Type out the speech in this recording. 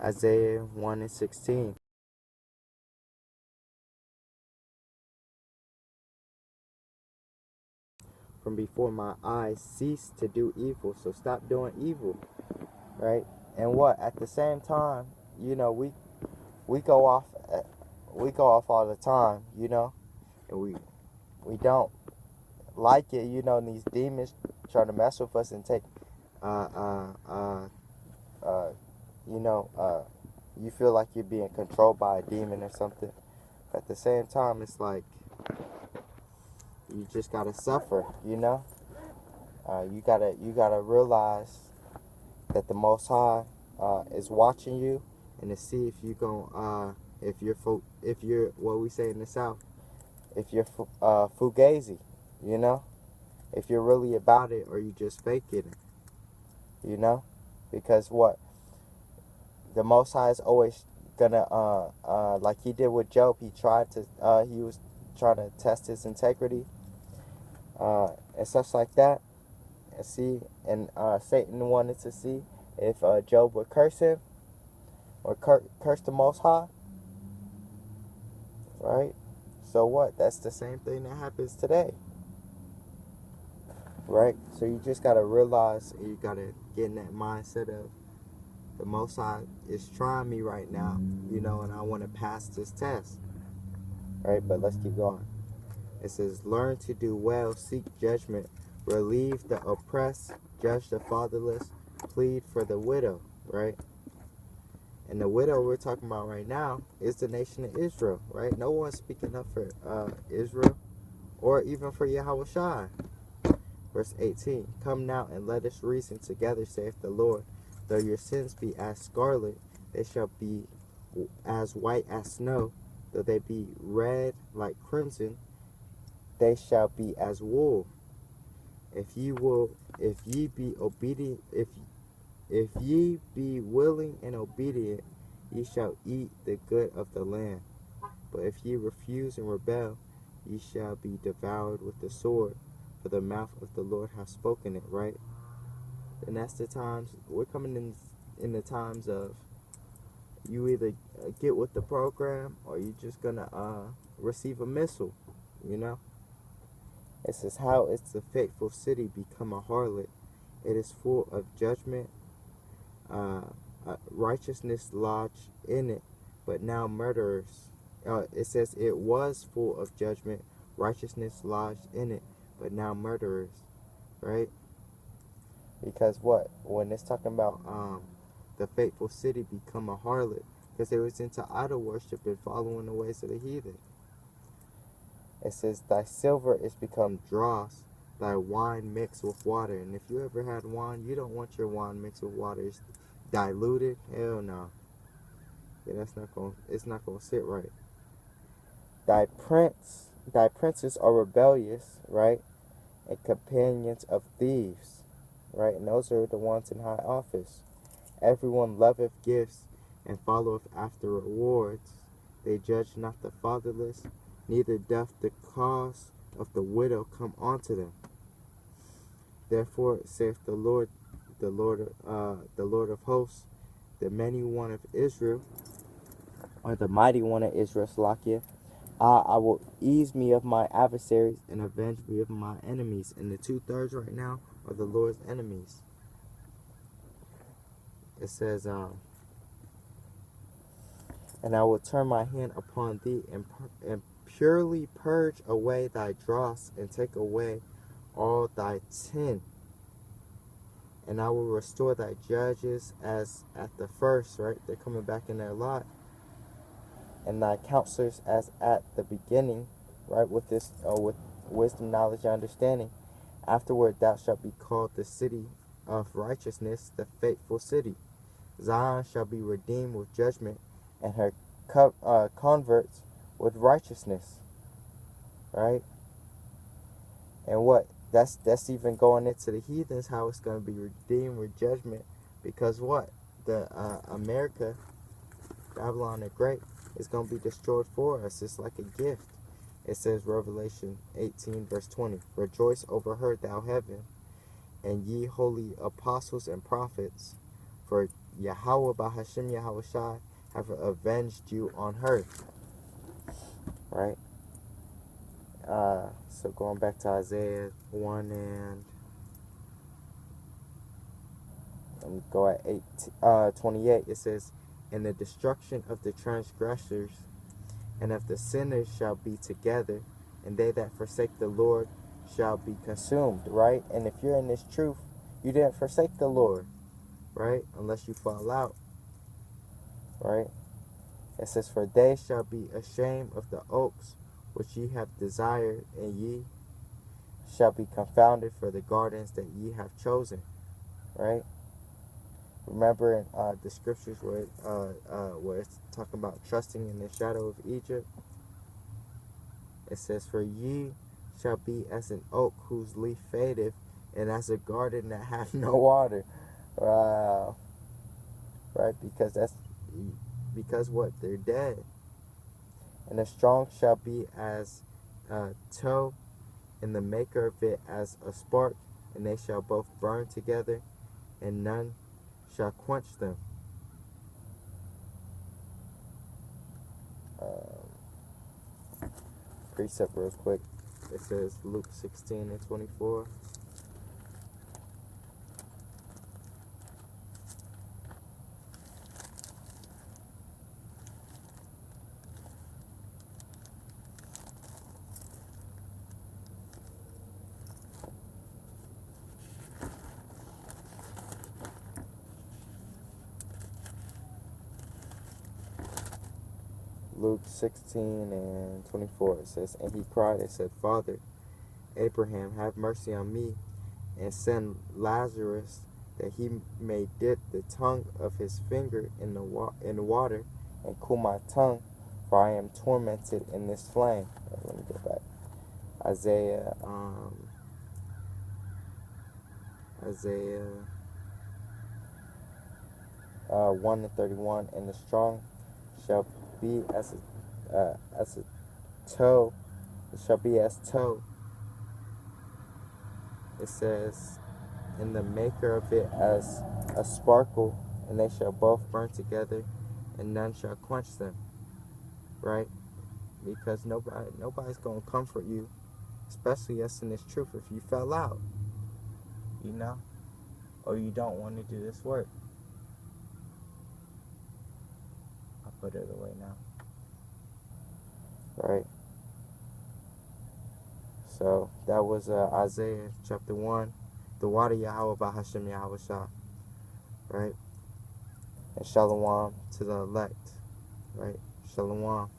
Isaiah 1:16. From before my eyes cease to do evil. So stop doing evil, right? And what? At the same time, we go off, all the time, and we don't like it, and these demons trying to mess with us and take, uh, uh, uh, uh, you feel like you're being controlled by a demon or something. At the same time, it's like you just gotta suffer, you gotta realize that the Most High is watching you, and to see if you gon' if you're what we say in the South, if you're fugazi, if you're really about it or you just faking it, because what the Most High is always gonna like he did with Job. He was trying to test his integrity and such like that, and see, and Satan wanted to see if Job would curse him or curse the Most High, right? So what? That's the same thing that happens today, right? So you just gotta realize, you gotta get in that mindset of the Most High is trying me right now, and I want to pass this test, right? But let's keep going. It says, learn to do well, seek judgment, relieve the oppressed, judge the fatherless, plead for the widow, right? And the widow we're talking about right now is the nation of Israel, right? No one's speaking up for Israel or even for Yahawashi. Verse 18, come now and let us reason together, saith the Lord. Though your sins be as scarlet, they shall be as white as snow. Though they be red like crimson, they shall be as wool. If ye be obedient, if ye be willing and obedient, ye shall eat the good of the land. But if ye refuse and rebel, ye shall be devoured with the sword, for the mouth of the Lord hath spoken it, right? And that's the times, we're coming in the times of, you either get with the program or you just gonna receive a missile, It says, how is the faithful city become a harlot? It is full of judgment, righteousness lodged in it, but now murderers. It says it was full of judgment, righteousness lodged in it, but now murderers, right? Because what? When it's talking about the faithful city become a harlot, because they was into idol worship and following the ways of the heathen. It says, thy silver is become dross, thy wine mixed with water. And if you ever had wine, you don't want your wine mixed with water. It's diluted. Hell no. Yeah, it's not gonna sit right. Thy princes are rebellious, right? And companions of thieves, right? And those are the ones in high office. Everyone loveth gifts and followeth after rewards. They judge not the fatherless, neither doth the cause of the widow come unto them. Therefore saith the Lord of hosts, the mighty one of Israel, or the mighty one of Israel, Salakia, I will ease me of my adversaries and avenge me of my enemies. And the 2/3 right now are the Lord's enemies. It says, and I will turn my hand upon thee and purely purge away thy dross and take away all thy tin. And I will restore thy judges as at the first, right? They're coming back in their lot. And thy counselors as at the beginning, right? With this, with wisdom, knowledge, and understanding. Afterward thou shalt be called the city of righteousness, the faithful city. Zion shall be redeemed with judgment, and her converts with righteousness, right? And what? That's even going into the heathens, how it's going to be redeemed with judgment, because what? The America, Babylon the Great, is going to be destroyed for us. It's like a gift. It says, Revelation 18 verse 20, rejoice over her, thou heaven, and ye holy apostles and prophets, for Yahawah Bahashem Yahawashi have avenged you on her. Right? So going back to Isaiah 1 and go at 28, it says, "And the destruction of the transgressors and of the sinners shall be together, and they that forsake the Lord shall be consumed." Right? And if you're in this truth, you didn't forsake the Lord, right? Unless you fall out, right? It says, "For they shall be ashamed of the oaks which ye have desired, and ye shall be confounded for the gardens that ye have chosen." Right? Remember in the scriptures where it's talking about trusting in the shadow of Egypt, it says, "For ye shall be as an oak whose leaf fadeth, and as a garden that hath no water." Wow. Right? Because what? They're dead. "And the strong shall be as a tow, and the maker of it as a spark, and they shall both burn together, and none shall quench them." Precept real quick. It says Luke 16 and 24. Luke 16 and 24, it says, "And he cried and said, Father Abraham, have mercy on me, and send Lazarus, that he may dip the tongue of his finger in the water, and cool my tongue, for I am tormented in this flame." Let me go back. Isaiah 1 and 31, "And the strong shall be as a tow, it shall be as tow." It says, "And the maker of it as a sparkle, and they shall both burn together, and none shall quench them." Right? Because nobody's gonna comfort you, especially us in this truth, if you fell out, or you don't want to do this work. I'll put it away now. Right? So that was Isaiah chapter 1, the water Yahawah Bahashem Yahawashi. Right? And shalom to the elect. Right? Shalom.